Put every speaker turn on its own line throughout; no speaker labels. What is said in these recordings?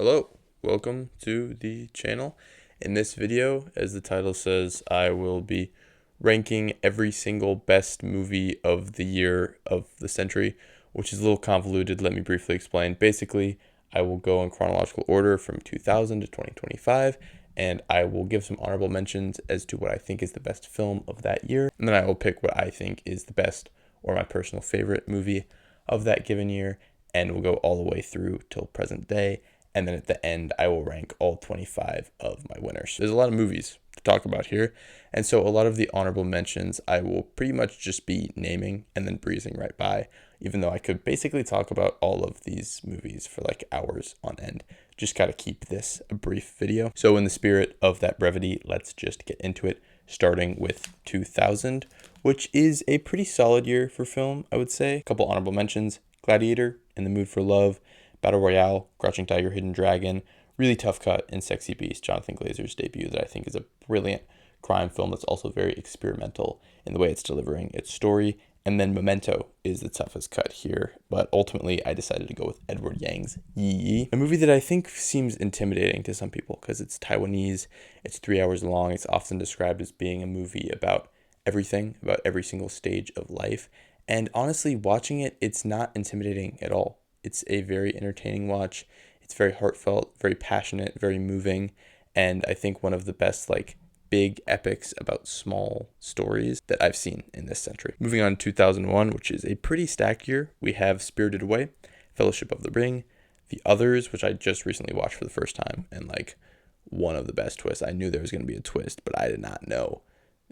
Hello, welcome to the channel. In this video, as the title says, I will be ranking every single best movie of the year of the century, which is a little convoluted. Let me briefly explain. Basically, I will go in chronological order from 2000 to 2025, and I will give some honorable mentions as to what I think is the best film of that year, and then I will pick what I think is the best or my personal favorite movie of that given year, and we'll go all the way through till present day. And then at the end, I will rank all 25 of my winners. There's a lot of movies to talk about here. And so a lot of the honorable mentions, I will pretty much just be naming and then breezing right by, even though I could basically talk about all of these movies for like hours on end. Just got to keep this a brief video. So in the spirit of that brevity, let's just get into it, starting with 2000, which is a pretty solid year for film, I would say. A couple honorable mentions: Gladiator, In the Mood for Love, Battle Royale, Crouching Tiger, Hidden Dragon, really tough cut in Sexy Beast, Jonathan Glazer's debut, that I think is a brilliant crime film that's also very experimental in the way it's delivering its story. And then Memento is the toughest cut here, but ultimately I decided to go with Edward Yang's Yi Yi, a movie that I think seems intimidating to some people because it's Taiwanese, it's 3 hours long, it's often described as being a movie about everything, about every single stage of life. And honestly, watching it, it's not intimidating at all. It's a very entertaining watch. It's very heartfelt, very passionate, very moving, and I think one of the best like big epics about small stories that I've seen in this century. Moving on to 2001, which is a pretty stacked year, we have Spirited Away, Fellowship of the Ring, The Others, which I just recently watched for the first time, and like one of the best twists. I knew there was going to be a twist, but I did not know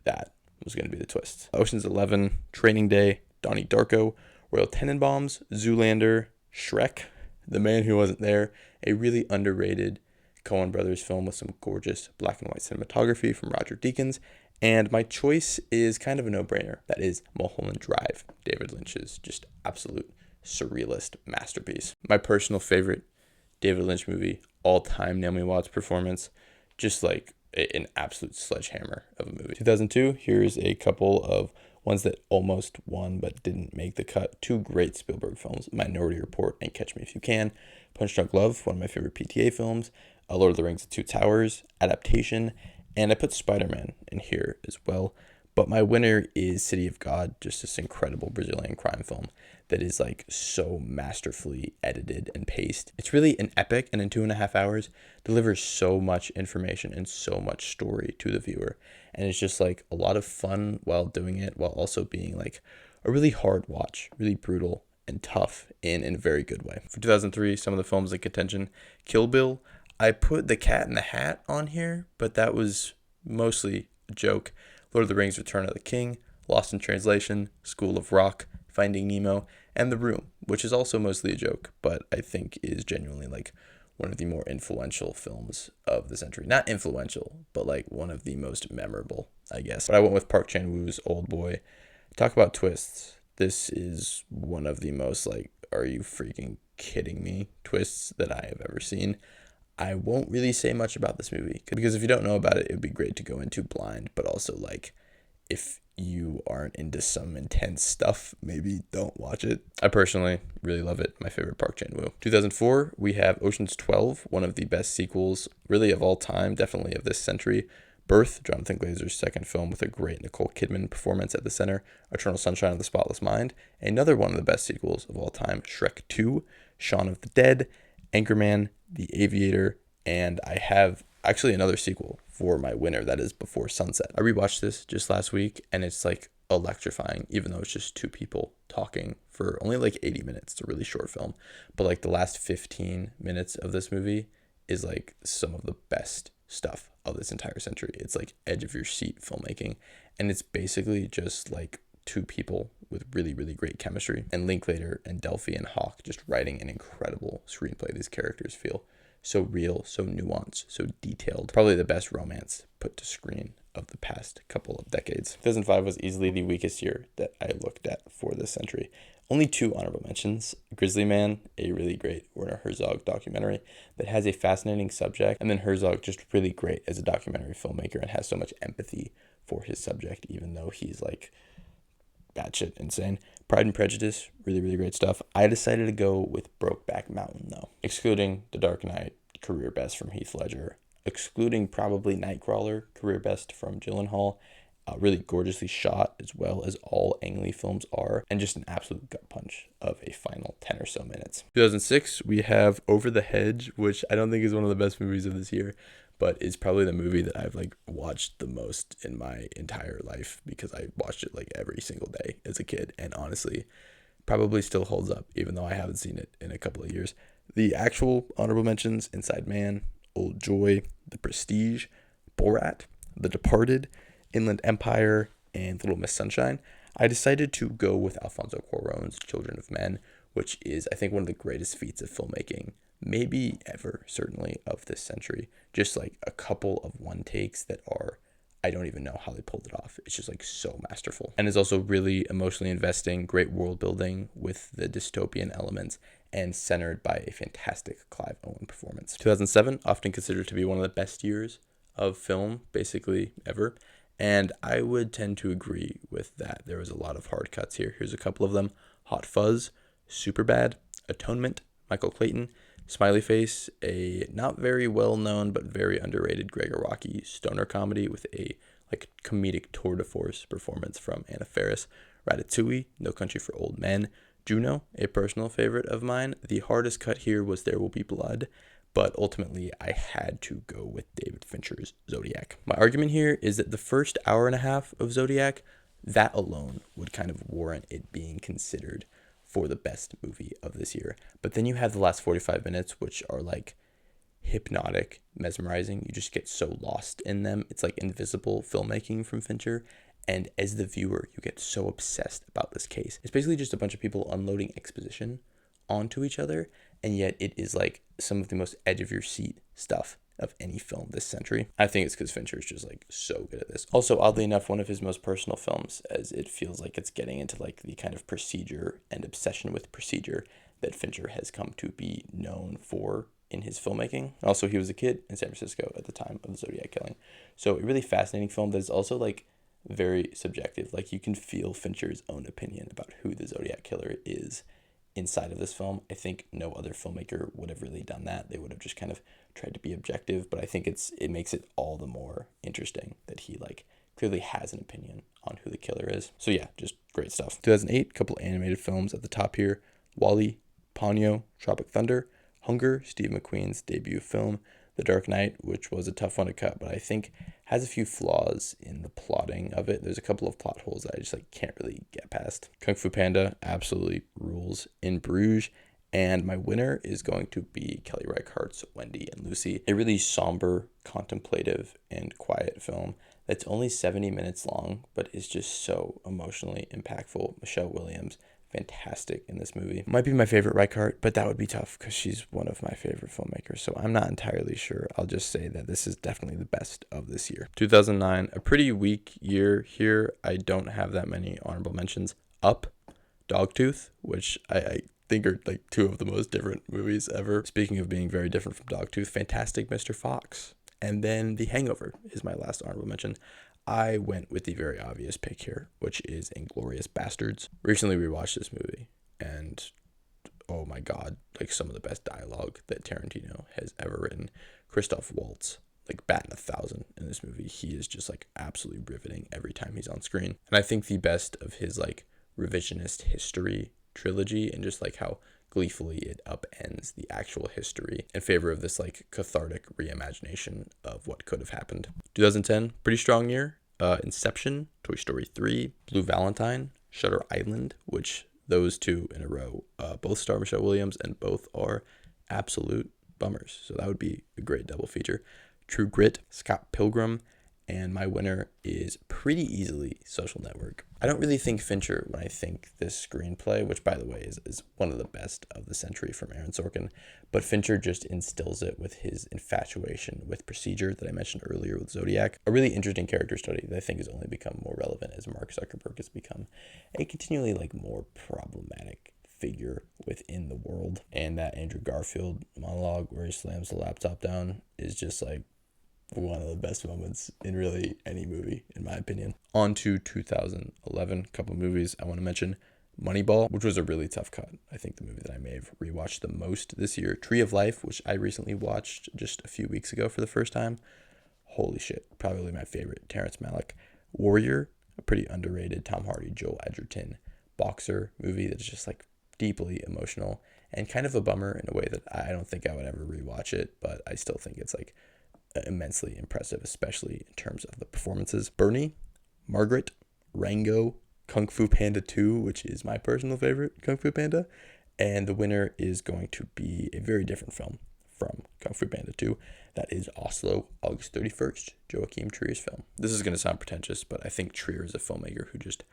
that was going to be the twist. Ocean's 11, Training Day, Donnie Darko, Royal Tenenbaums, Zoolander, Shrek, The Man Who Wasn't There, a really underrated Coen Brothers film with some gorgeous black and white cinematography from Roger Deakins. And my choice is kind of a no-brainer. That is Mulholland Drive, David Lynch's just absolute surrealist masterpiece. My personal favorite David Lynch movie, all time, Naomi Watts' performance, just like an absolute sledgehammer of a movie. 2002, here's a couple of ones that almost won but didn't make the cut. Two great Spielberg films, Minority Report and Catch Me If You Can. Punch Drunk Love, one of my favorite PTA films. Lord of the Rings: The Two Towers, adaptation. And I put Spider-Man in here as well. But my winner is City of God, just this incredible Brazilian crime film that is like so masterfully edited and paced. It's really an epic, and in 2.5 hours delivers so much information and so much story to the viewer. And it's just like a lot of fun while doing it, while also being like a really hard watch, really brutal and tough in a very good way. For 2003, some of the films in contention: Kill Bill. I put The Cat in the Hat on here, but that was mostly a joke. Lord of the Rings: Return of the King, Lost in Translation, School of Rock, Finding Nemo, and The Room, which is also mostly a joke, but I think is genuinely like one of the more influential films of the century. Not influential, but like one of the most memorable, I guess. But I went with Park Chan-wook's Old Boy. Talk about twists. This is one of the most like, are you freaking kidding me twists that I have ever seen. I won't really say much about this movie because if you don't know about it, it would be great to go into blind, but also like if you aren't into some intense stuff, maybe don't watch it. I personally really love it. My favorite Park Chan-wook. 2004, we have Ocean's 12, one of the best sequels really of all time, definitely of this century. Birth, Jonathan Glazer's second film with a great Nicole Kidman performance at the center. Eternal Sunshine of the Spotless Mind, another one of the best sequels of all time. Shrek 2, Shaun of the Dead, Anchorman, The Aviator, and I have actually another sequel for my winner, that is Before Sunset. I rewatched this just last week, and it's like electrifying, even though it's just two people talking for only like 80 minutes. It's a really short film, but like the last 15 minutes of this movie is like some of the best stuff of this entire century. It's like edge of your seat filmmaking, and it's basically just like two people with really, really great chemistry, and Linklater and Delphi and Hawk just writing an incredible screenplay. These characters feel so real, so nuanced, so detailed. Probably the best romance put to screen of the past couple of decades. 2005 was easily the weakest year that I looked at for this century. Only two honorable mentions: Grizzly Man, a really great Werner Herzog documentary that has a fascinating subject, and then Herzog just really great as a documentary filmmaker and has so much empathy for his subject, even though he's like batshit insane. Pride and Prejudice, really, really great stuff. I decided to go with Brokeback Mountain, though. Excluding The Dark Knight, career best from Heath Ledger, excluding probably Nightcrawler, career best from Gyllenhaal. Really gorgeously shot, as well as all Ang Lee films are, and just an absolute gut punch of a final 10 or so minutes. 2006, we have Over the Hedge, which I don't think is one of the best movies of this year, but is probably the movie that I've like watched the most in my entire life, because I watched it like every single day as a kid, and honestly probably still holds up even though I haven't seen it in a couple of years. The actual honorable mentions: Inside Man, Old Joy, The Prestige, Borat, The Departed, Inland Empire, and Little Miss Sunshine. I decided to go with Alfonso Cuarón's Children of Men, which is, I think, one of the greatest feats of filmmaking, maybe ever, certainly, of this century. Just like a couple of one takes that are, I don't even know how they pulled it off. It's just like so masterful. And is also really emotionally investing, great world building with the dystopian elements, and centered by a fantastic Clive Owen performance. 2007, often considered to be one of the best years of film, basically ever. And I would tend to agree with that. There was a lot of hard cuts here. Here's a couple of them: Hot Fuzz, Superbad, Atonement, Michael Clayton, Smiley Face, a not very well known but very underrated Greg Araki stoner comedy with a like comedic tour de force performance from Anna Faris, Ratatouille, No Country for Old Men, Juno, a personal favorite of mine. The hardest cut here was There Will Be Blood, but ultimately I had to go with David Fincher's Zodiac. My argument here is that the first hour and a half of Zodiac, that alone would kind of warrant it being considered for the best movie of this year. But then you have the last 45 minutes, which are like hypnotic, mesmerizing. You just get so lost in them. It's like invisible filmmaking from Fincher. And as the viewer, you get so obsessed about this case. It's basically just a bunch of people unloading exposition onto each other, and yet it is like some of the most edge of your seat stuff of any film this century. I think it's because Fincher is just like so good at this. Also, oddly enough, one of his most personal films, as it feels like it's getting into like the kind of procedure and obsession with procedure that Fincher has come to be known for in his filmmaking. Also, he was a kid in San Francisco at the time of the Zodiac killing. So a really fascinating film that is also like very subjective. Like you can feel Fincher's own opinion about who the Zodiac killer is inside of this film. I think no other filmmaker would have really done that. They would have just kind of tried to be objective, but I think it makes it all the more interesting that he like clearly has an opinion on who the killer is. So yeah, just great stuff. 2008, couple animated films at the top here: WALL-E, Ponyo, Tropic Thunder, Hunger, Steve McQueen's debut film, The Dark Knight, which was a tough one to cut, but I think has a few flaws in the plotting of it. There's a couple of plot holes that I just like can't really get past. Kung Fu Panda absolutely rules. In Bruges, and my winner is going to be Kelly Reichardt's Wendy and Lucy, a really somber, contemplative, and quiet film that's only 70 minutes long, but is just so emotionally impactful. Michelle Williams, fantastic in this movie. Might be my favorite Reichardt, but that would be tough because she's one of my favorite filmmakers, so I'm not entirely sure. I'll just say that this is definitely the best of this year. 2009, a pretty weak year here. I don't have that many honorable mentions. Up, Dogtooth, which I think are like two of the most different movies ever. Speaking of being very different from Dogtooth, Fantastic Mr. Fox. And then The Hangover is my last honorable mention. I went with the very obvious pick here, which is Inglourious Bastards. Recently rewatched this movie, and oh my god, like some of the best dialogue that Tarantino has ever written. Christoph Waltz, like batting 1,000 in this movie. He is just like absolutely riveting every time he's on screen. And I think the best of his like revisionist history trilogy, and just like how gleefully it upends the actual history in favor of this like cathartic reimagination of what could have happened. 2010, pretty strong year. Inception, Toy Story 3, Blue Valentine, Shutter Island, which those two in a row both star Michelle Williams, and both are absolute bummers. So that would be a great double feature. True Grit, Scott Pilgrim, and my winner is pretty easily Social Network. I don't really think Fincher when I think this screenplay, which by the way is one of the best of the century from Aaron Sorkin, but Fincher just instills it with his infatuation with procedure that I mentioned earlier with Zodiac. A really interesting character study that I think has only become more relevant as Mark Zuckerberg has become a continually like more problematic figure within the world. And that Andrew Garfield monologue where he slams the laptop down is just like one of the best moments in really any movie, in my opinion. On to 2011, a couple movies I want to mention. Moneyball, which was a really tough cut. I think the movie that I may have rewatched the most this year. Tree of Life, which I recently watched just a few weeks ago for the first time. Holy shit, probably my favorite. Terrence Malick. Warrior, a pretty underrated Tom Hardy, Joel Edgerton boxer movie that's just like deeply emotional and kind of a bummer in a way that I don't think I would ever rewatch it, but I still think it's like immensely impressive, especially in terms of the performances. Bernie, Margaret, Rango, Kung Fu Panda 2, which is my personal favorite Kung Fu Panda, and the winner is going to be a very different film from Kung Fu Panda 2. That is Oslo, August 31st, Joachim Trier's film. This is going to sound pretentious, but I think Trier is a filmmaker who just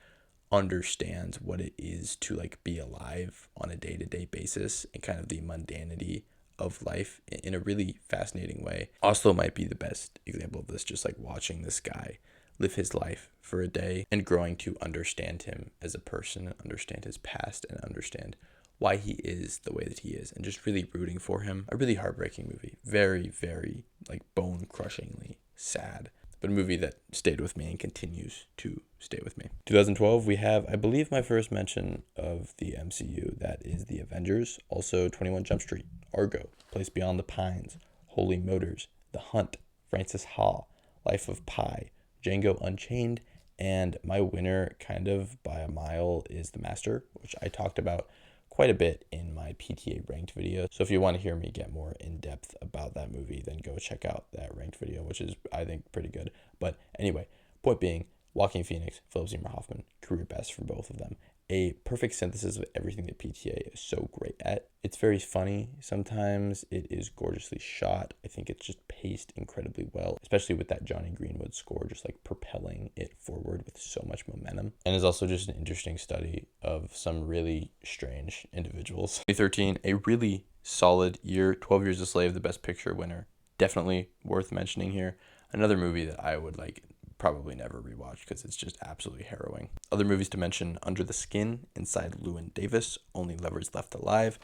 understands what it is to like be alive on a day-to-day basis and kind of the mundanity of life in a really fascinating way. Oslo might be the best example of this, just like watching this guy live his life for a day and growing to understand him as a person, understand his past, and understand why he is the way that he is, and just really rooting for him. A really heartbreaking movie. Very, very like bone-crushingly sad, but a movie that stayed with me and continues to stay with me. 2012, we have, I believe, my first mention of the MCU. That is The Avengers. Also 21 Jump Street, Argo, Place Beyond the Pines, Holy Motors, The Hunt, Francis Ha, Life of Pi, Django Unchained, and my winner, kind of by a mile, is The Master, which I talked about quite a bit in my PTA ranked video. So if you want to hear me get more in depth about that movie, then go check out that ranked video, which is, I think, pretty good. But anyway, point being, Joaquin Phoenix, Philip Seymour Hoffman, career best for both of them. A perfect synthesis of everything that PTA is so great at. It's very funny. Sometimes it is gorgeously shot. I think it's just paced incredibly well, especially with that Johnny Greenwood score, just like propelling it forward with so much momentum. And is also just an interesting study of some really strange individuals. 2013, a really solid year. 12 Years a Slave, the Best Picture winner. Definitely worth mentioning here. Another movie that I would like probably never rewatch because it's just absolutely harrowing. Other movies to mention: Under the Skin, Inside Llewyn Davis, Only Lovers Left Alive,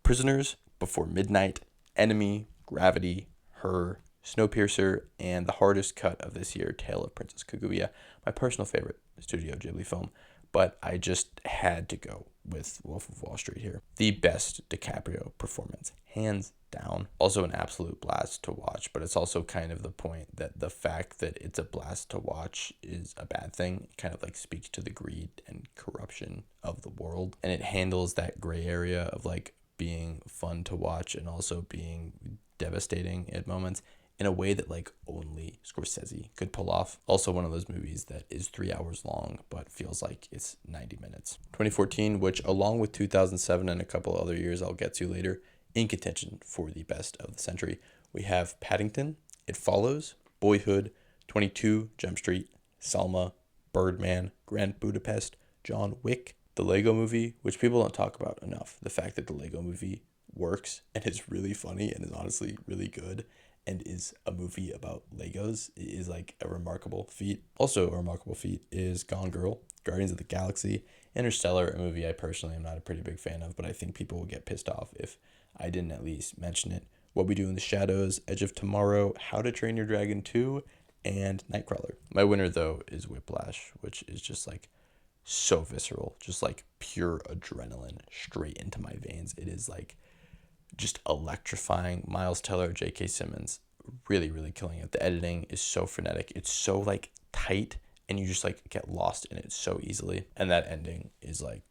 Prisoners, Before Midnight, Enemy, Gravity, Her, Snowpiercer, and the hardest cut of this year, Tale of Princess Kaguya, my personal favorite Studio Ghibli film, but I just had to go with Wolf of Wall Street here. The best DiCaprio performance, hands down. Also an absolute blast to watch, but it's also kind of the point that the fact that it's a blast to watch is a bad thing. It kind of like speaks to the greed and corruption of the world, and it handles that gray area of like being fun to watch and also being devastating at moments in a way that like only Scorsese could pull off. Also one of those movies that is 3 hours long but feels like it's 90 minutes. 2014, which along with 2007 and a couple other years I'll get to later, in contention for the best of the century, we have Paddington, It Follows, Boyhood, 22 Jump Street, Selma, Birdman, Grand Budapest, John Wick, the Lego Movie, which people don't talk about enough. The fact that the Lego Movie works and is really funny and is honestly really good and is a movie about Legos is like a remarkable feat. Also a remarkable feat is Gone Girl, Guardians of the Galaxy, Interstellar, a movie I personally am not a pretty big fan of, but I think people will get pissed off if I didn't at least mention it. What We Do in the Shadows, Edge of Tomorrow, How to Train Your Dragon 2, and Nightcrawler. My winner, though, is Whiplash, which is just like so visceral, just like pure adrenaline straight into my veins. It is like just electrifying. Miles Teller, J.K. Simmons, really, really killing it. The editing is so frenetic. It's so like tight, and you just like get lost in it so easily. And that ending is like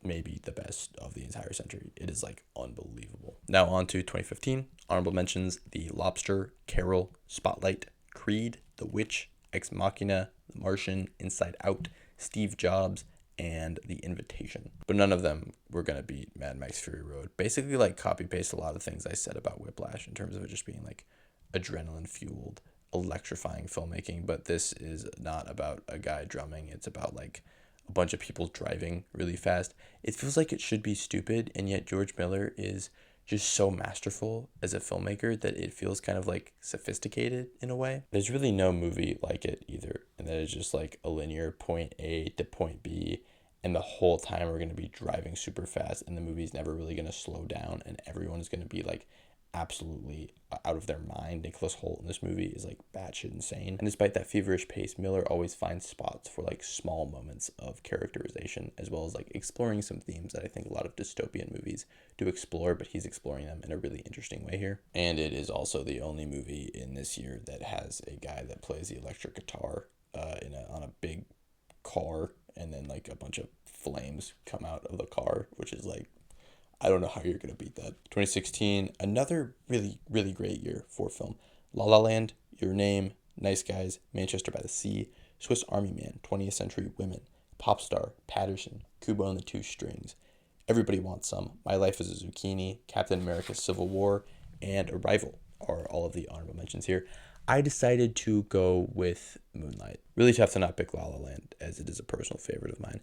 maybe the best of the entire century. It is like unbelievable. Now on to 2015. Honorable mentions: The Lobster, Carol, Spotlight, Creed, The Witch, Ex Machina, The Martian, Inside Out, Steve Jobs, and The Invitation. But none of them were going to beat Mad Max Fury Road. Basically like copy paste a lot of things I said about Whiplash in terms of it just being like adrenaline fueled, electrifying filmmaking. But this is not about a guy drumming. It's about like a bunch of people driving really fast. It feels like it should be stupid, and yet George Miller is just so masterful as a filmmaker that it feels kind of like sophisticated in a way. There's really no movie like it either, and that is just like a linear point A to point B, and the whole time we're going to be driving super fast, and the movie's never really going to slow down, and everyone's going to be like absolutely out of their mind. Nicholas Hoult in this movie is like batshit insane. And despite that feverish pace, Miller always finds spots for like small moments of characterization, as well as like exploring some themes that I think a lot of dystopian movies do explore, but he's exploring them in a really interesting way here. And it is also the only movie in this year that has a guy that plays the electric guitar on a big car, and then like a bunch of flames come out of the car, which is like, I don't know how you're going to beat that. 2016, another really, really great year for film. La La Land, Your Name, Nice Guys, Manchester by the Sea, Swiss Army Man, 20th Century Women, Popstar, Patterson, Kubo and the Two Strings, Everybody Wants Some, My Life as a Zucchini, Captain America Civil War, and Arrival are all of the honorable mentions here. I decided to go with Moonlight. Really tough to not pick La La Land, as it is a personal favorite of mine.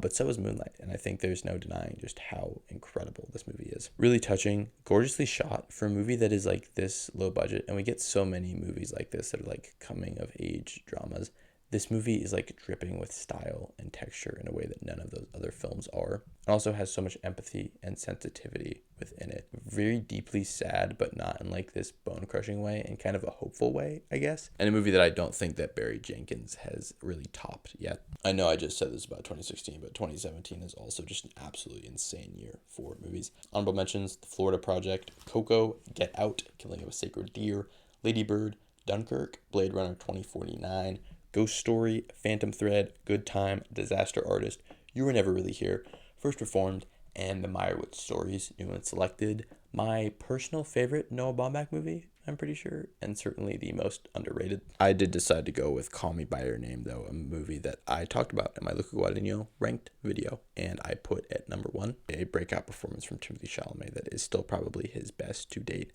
But so is Moonlight, and I think there's no denying just how incredible this movie is. Really touching, gorgeously shot for a movie that is like this low budget, and we get so many movies like this that are like coming of age dramas. This movie is like dripping with style and texture in a way that none of those other films are. It also has so much empathy and sensitivity within it. Very deeply sad, but not in like this bone-crushing way, and kind of a hopeful way, I guess. And a movie that I don't think that Barry Jenkins has really topped yet. I know I just said this about 2016, but 2017 is also just an absolutely insane year for movies. Honorable mentions: The Florida Project, Coco, Get Out, Killing of a Sacred Deer, Lady Bird, Dunkirk, Blade Runner 2049, Ghost Story, Phantom Thread, Good Time, Disaster Artist, You Were Never Really Here, First Reformed, and The Meyerowitz Stories, new and selected. My personal favorite Noah Baumbach movie, I'm pretty sure, and certainly the most underrated. I did decide to go with Call Me By Your Name, though, a movie that I talked about in my Luca Guadagnino ranked video, and I put at number 1, a breakout performance from Timothée Chalamet that is still probably his best to date.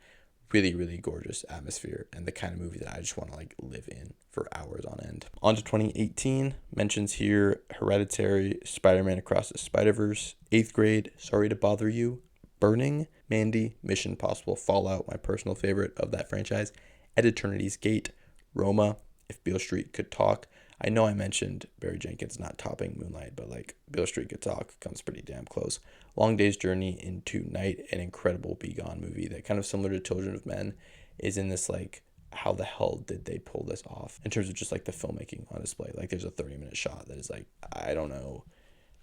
Really, really gorgeous atmosphere, and the kind of movie that I just want to like live in for hours on end. On to 2018, mentions here: Hereditary, Spider-Man Across the Spider-Verse, 8th Grade, Sorry to Bother You, Burning, Mandy, Mission Impossible, Fallout, my personal favorite of that franchise, At Eternity's Gate, Roma, If Beale Street Could Talk. I know I mentioned Barry Jenkins not topping Moonlight, but like Beale Street Could Talk comes pretty damn close. Long Day's Journey into Night, an incredible Be Gone movie that, kind of similar to Children of Men, is in this like, how the hell did they pull this off in terms of just like the filmmaking on display. Like there's a 30-minute shot that is like, I don't know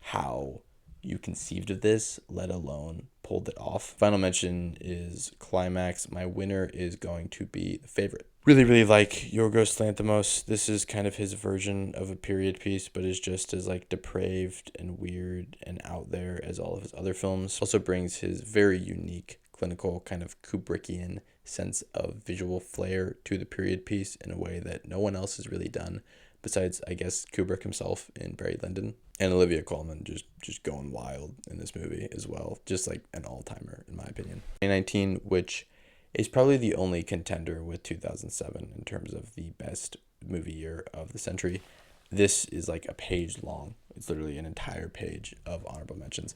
how you conceived of this, let alone pulled it off. Final mention is Climax. My winner is going to be The Favorite. Really, really like Yorgos Lanthimos. This is kind of his version of a period piece, but is just as like depraved and weird and out there as all of his other films. Also brings his very unique clinical kind of Kubrickian sense of visual flair to the period piece in a way that no one else has really done, besides, I guess, Kubrick himself in Barry Lyndon. And Olivia Colman just going wild in this movie as well. Just like an all-timer, in my opinion. 2019, which is probably the only contender with 2007 in terms of the best movie year of the century. This is like a page long. It's literally an entire page of honorable mentions.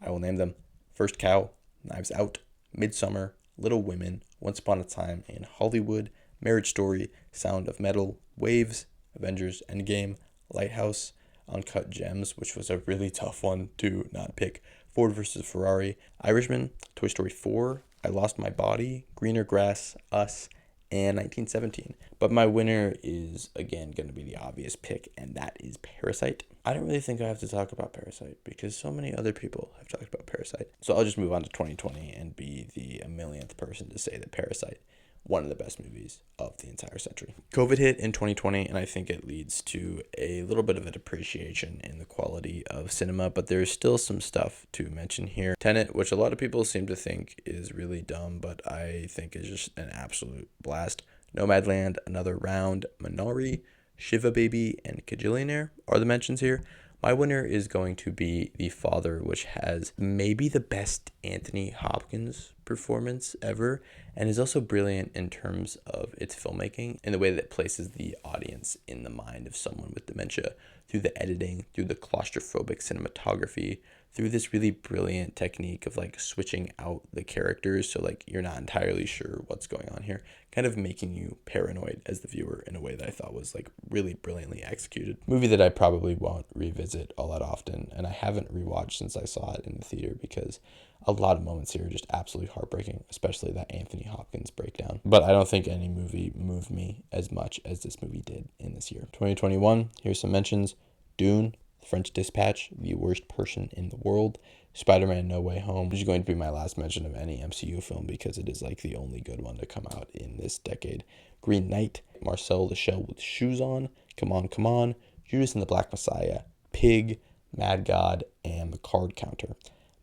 I will name them: First Cow, Knives Out, Midsummer, Little Women, Once Upon a Time in Hollywood, Marriage Story, Sound of Metal, Waves, Avengers Endgame, Lighthouse, Uncut Gems, which was a really tough one to not pick, Ford versus Ferrari, Irishman, Toy Story 4, I Lost My Body, Greener Grass, Us, and 1917. But my winner is, again, going to be the obvious pick, and that is Parasite. I don't really think I have to talk about Parasite because so many other people have talked about Parasite. So I'll just move on to 2020 and be the millionth person to say that Parasite, one of the best movies of the entire century. COVID hit in 2020, and I think it leads to a little bit of a depreciation in the quality of cinema, but there's still some stuff to mention here. Tenet, which a lot of people seem to think is really dumb, but I think is just an absolute blast. Nomadland, Another Round, Minari, Shiva Baby, and Kajillionaire are the mentions here. My winner is going to be The Father, which has maybe the best Anthony Hopkins performance ever, and is also brilliant in terms of its filmmaking in the way that it places the audience in the mind of someone with dementia through the editing, through the claustrophobic cinematography, through this really brilliant technique of like switching out the characters so like you're not entirely sure what's going on here, kind of making you paranoid as the viewer in a way that I thought was like really brilliantly executed. Movie that I probably won't revisit all that often, and I haven't rewatched since I saw it in the theater because a lot of moments here are just absolutely heartbreaking, especially that Anthony Hopkins breakdown. But I don't think any movie moved me as much as this movie did in this year. 2021, here's some mentions. Dune, French Dispatch, The Worst Person in the World, Spider-Man No Way Home, which is going to be my last mention of any MCU film because it is like the only good one to come out in this decade. Green Knight, Marcel the Shell with Shoes On, Come On, Come On, Judas and the Black Messiah, Pig, Mad God, and The Card Counter.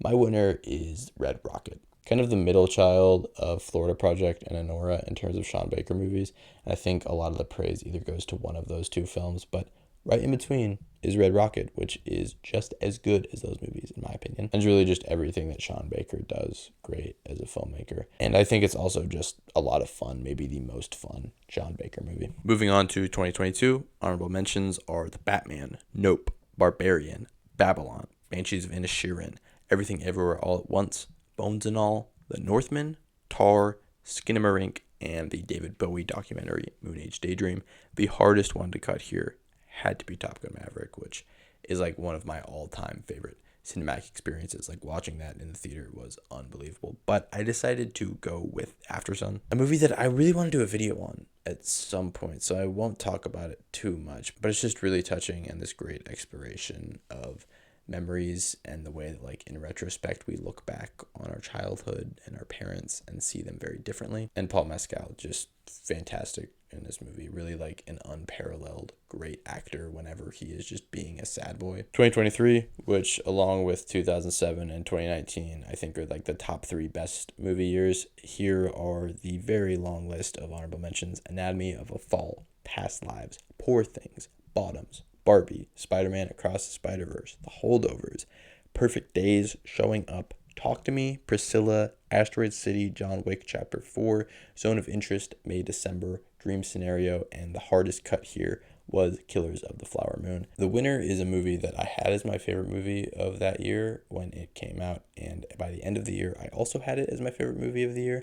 My winner is Red Rocket. Kind of the middle child of Florida Project and Anora in terms of Sean Baker movies. And I think a lot of the praise either goes to one of those two films, but right in between is Red Rocket, which is just as good as those movies, in my opinion. And it's really just everything that Sean Baker does great as a filmmaker. And I think it's also just a lot of fun, maybe the most fun Sean Baker movie. Moving on to 2022, honorable mentions are The Batman, Nope, Barbarian, Babylon, Banshees of Inisherin, Everything Everywhere All at Once, Bones and All, The Northman, Tar, Skinamarink, and the David Bowie documentary Moon Age Daydream. The hardest one to cut here had to be Top Gun Maverick, which is like one of my all-time favorite cinematic experiences. Like watching that in the theater was unbelievable. But I decided to go with Aftersun, a movie that I really want to do a video on at some point, so I won't talk about it too much, but it's just really touching and this great exploration of memories and the way that like in retrospect we look back on our childhood and our parents and see them very differently. And Paul Mescal, just fantastic in this movie, really like an unparalleled great actor whenever he is just being a sad boy. 2023, which along with 2007 and 2019 I think are like the top 3 best movie years. Here are the very long list of honorable mentions: Anatomy of a Fall, Past Lives, Poor Things, Bottoms, Barbie, Spider-Man Across the Spider-Verse, The Holdovers, Perfect Days, Showing Up, Talk to Me, Priscilla, Asteroid City, John Wick Chapter 4, Zone of Interest, May December, Dream Scenario, and the hardest cut here was Killers of the Flower Moon. The winner is a movie that I had as my favorite movie of that year when it came out, and by the end of the year I also had it as my favorite movie of the year.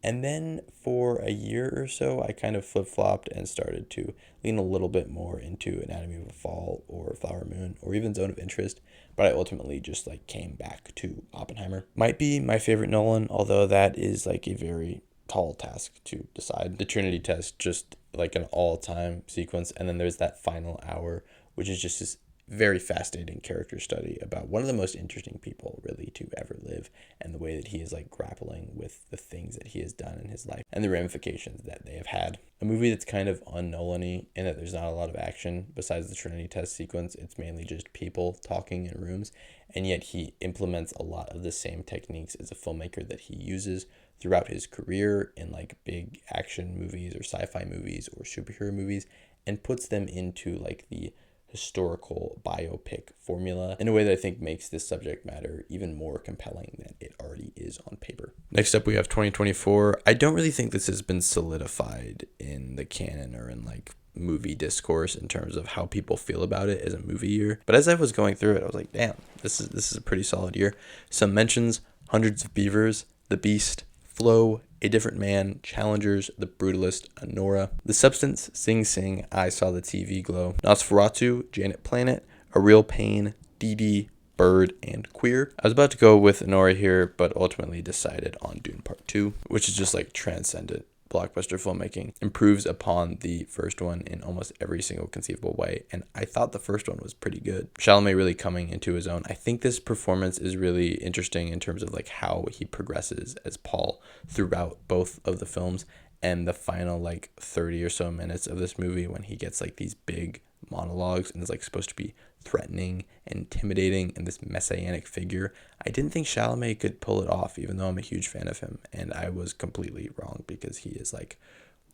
And then for a year or so, I kind of flip-flopped and started to lean a little bit more into Anatomy of a Fall or Flower Moon or even Zone of Interest. But I ultimately just like came back to Oppenheimer. Might be my favorite Nolan, although that is like a very tall task to decide. The Trinity Test, just like an all-time sequence. And then there's that final hour, which is just this very fascinating character study about one of the most interesting people really to ever live, and the way that he is like grappling with the things that he has done in his life and the ramifications that they have had. A movie that's kind of un-Nolan-y in that there's not a lot of action besides the Trinity Test sequence. It's mainly just people talking in rooms, and yet he implements a lot of the same techniques as a filmmaker that he uses throughout his career in like big action movies or sci-fi movies or superhero movies, and puts them into like the historical biopic formula in a way that I think makes this subject matter even more compelling than it already is on paper. Next up, we have 2024. I don't really think this has been solidified in the canon or in like movie discourse in terms of how people feel about it as a movie year. But as I was going through it, I was like, damn, this is a pretty solid year. Some mentions: Hundreds of Beavers, The Beast, Flow, A Different Man, Challengers, The Brutalist, Anora, The Substance, Sing Sing, I Saw the TV Glow, Nosferatu, Janet Planet, A Real Pain, Dee Dee, Bird, and Queer. I was about to go with Anora here, but ultimately decided on Dune Part 2, which is just like transcendent blockbuster filmmaking, improves upon the first one in almost every single conceivable way, and I thought the first one was pretty good. Chalamet really coming into his own. I think this performance is really interesting in terms of like how he progresses as Paul throughout both of the films, and the final like 30 or so minutes of this movie when he gets like these big monologues and is like supposed to be threatening and intimidating and this messianic figure. I didn't think Chalamet could pull it off, even though I'm a huge fan of him, and I was completely wrong because he is like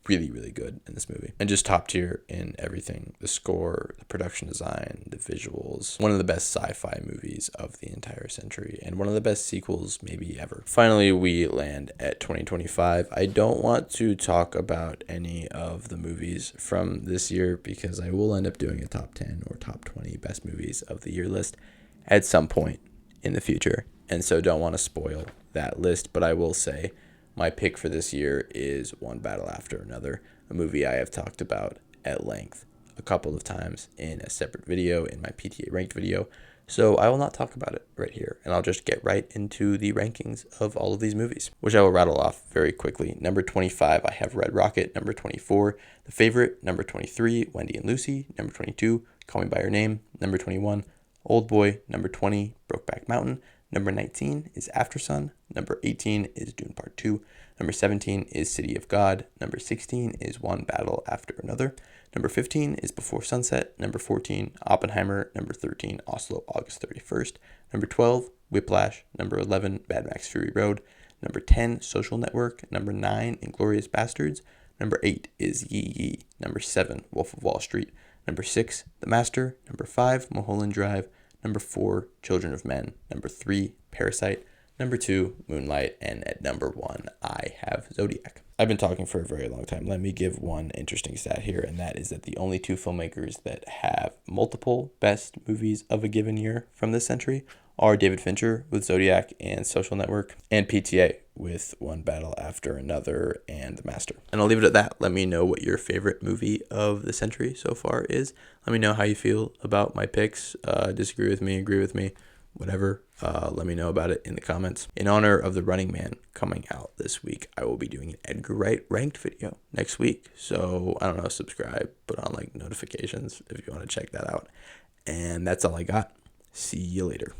really, really good in this movie and just top tier in everything: the score, the production design, the visuals. One of the best sci-fi movies of the entire century and one of the best sequels maybe ever. Finally, we land at 2025. I don't want to talk about any of the movies from this year because I will end up doing a top 10 or top 20 best movies of the year list at some point in the future, and so don't want to spoil that list. But I will say my pick for this year is One Battle After Another, a movie I have talked about at length a couple of times in a separate video, in my PTA ranked video. So I will not talk about it right here, and I'll just get right into the rankings of all of these movies, which I will rattle off very quickly. Number 25, I have Red Rocket. Number 24, The Favorite. Number 23, Wendy and Lucy. Number 22, Call Me By Your Name. Number 21, Old Boy. Number 20, Brokeback Mountain. Number 19 is Aftersun. Number 18 is Dune Part 2. Number 17 is City of God. Number 16 is One Battle After Another. Number 15 is Before Sunset. Number 14, Oppenheimer. Number 13, Oslo, August 31st. Number 12, Whiplash. Number 11, Mad Max Fury Road. Number 10, Social Network. Number 9, Inglourious Bastards. Number 8 is Yi Yi. Number 7, Wolf of Wall Street. Number 6, The Master. Number 5, Mulholland Drive. Number 4, Children of Men. Number 3, Parasite. Number 2, Moonlight. And at number 1, I have Zodiac. I've been talking for a very long time. Let me give one interesting stat here, and that is that the only two filmmakers that have multiple best movies of a given year from this century are David Fincher with Zodiac and Social Network, and PTA with One Battle After Another and The Master. And I'll leave it at that. Let me know what your favorite movie of the century so far is. Let me know how you feel about my picks. Disagree with me, agree with me, whatever. Let me know about it in the comments. In honor of The Running Man coming out this week, I will be doing an Edgar Wright ranked video next week. So, I don't know, subscribe, put on like notifications if you want to check that out. And that's all I got. See you later.